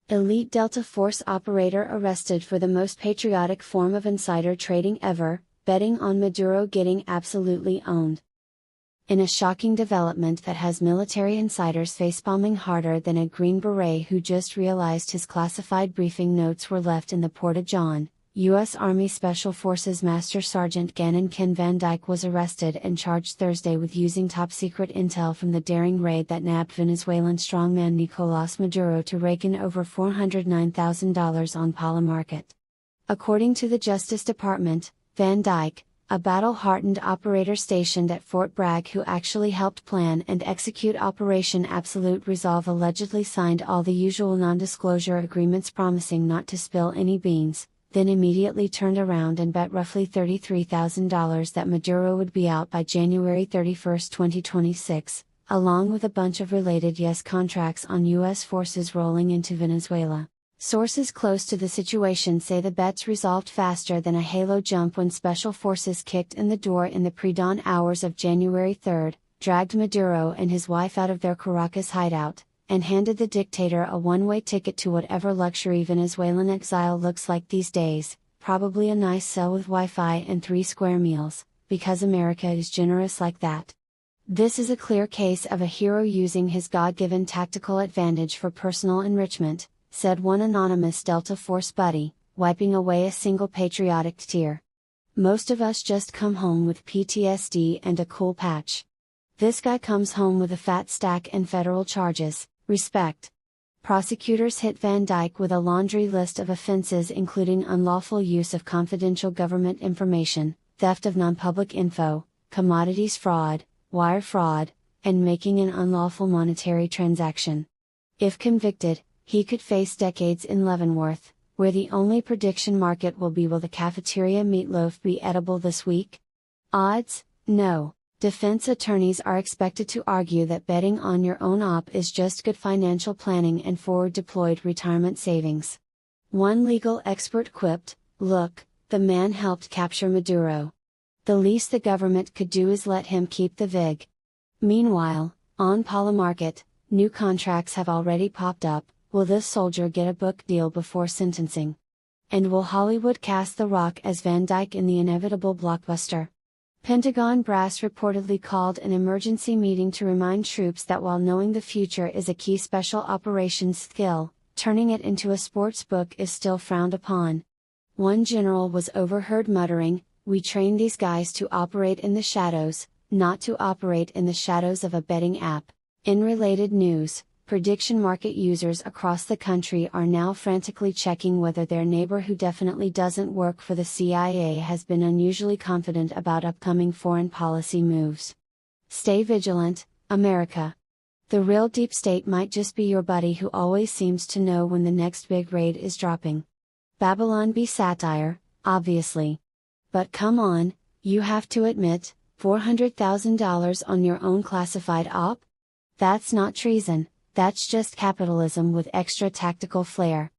Elite Delta Force operator arrested for the most patriotic form of insider trading ever, betting on Maduro getting absolutely owned. In a shocking development that has military insiders facepalming harder than a Green Beret who just realized his classified briefing notes were left in the Porta-John, U.S. Army Special Forces Master Sergeant Gannon Ken Van Dyke was arrested and charged Thursday with using top-secret intel from the daring raid that nabbed Venezuelan strongman Nicolás Maduro to rake in over $409,000 on Pala Market. According to the Justice Department, Van Dyke, a battle-hardened operator stationed at Fort Bragg who actually helped plan and execute Operation Absolute Resolve, allegedly signed all the usual non-disclosure agreements promising not to spill any beans, then immediately turned around and bet roughly $33,000 that Maduro would be out by January 31, 2026, along with a bunch of related yes contracts on U.S. forces rolling into Venezuela. Sources close to the situation say the bets resolved faster than a halo jump when special forces kicked in the door in the pre-dawn hours of January 3, dragged Maduro and his wife out of their Caracas hideout, and handed the dictator a one-way ticket to whatever luxury Venezuelan exile looks like these days, probably a nice cell with Wi-Fi and 3 square meals, because America is generous like that. This is a clear case of a hero using his God-given tactical advantage for personal enrichment, said one anonymous Delta Force buddy, wiping away a single patriotic tear. Most of us just come home with PTSD and a cool patch. This guy comes home with a fat stack and federal charges. Respect. Prosecutors hit Van Dyke with a laundry list of offenses including unlawful use of confidential government information, theft of non-public info, commodities fraud, wire fraud, and making an unlawful monetary transaction. If convicted, he could face decades in Leavenworth, where the only prediction market will be, will the cafeteria meatloaf be edible this week? Odds? No. Defense attorneys are expected to argue that betting on your own op is just good financial planning and forward-deployed retirement savings. One legal expert quipped, "Look, the man helped capture Maduro. The least the government could do is let him keep the VIG." Meanwhile, on Pala Market, new contracts have already popped up. Will this soldier get a book deal before sentencing? And will Hollywood cast The Rock as Van Dyke in the inevitable blockbuster? Pentagon brass reportedly called an emergency meeting to remind troops that while knowing the future is a key special operations skill, turning it into a sports book is still frowned upon. One general was overheard muttering, "We train these guys to operate in the shadows, not to operate in the shadows of a betting app." In related news, prediction market users across the country are now frantically checking whether their neighbor who definitely doesn't work for the CIA has been unusually confident about upcoming foreign policy moves. Stay vigilant, America. The real deep state might just be your buddy who always seems to know when the next big raid is dropping. Babylon be satire, obviously. But come on, you have to admit, $400,000 on your own classified op? That's not treason. That's just capitalism with extra tactical flair.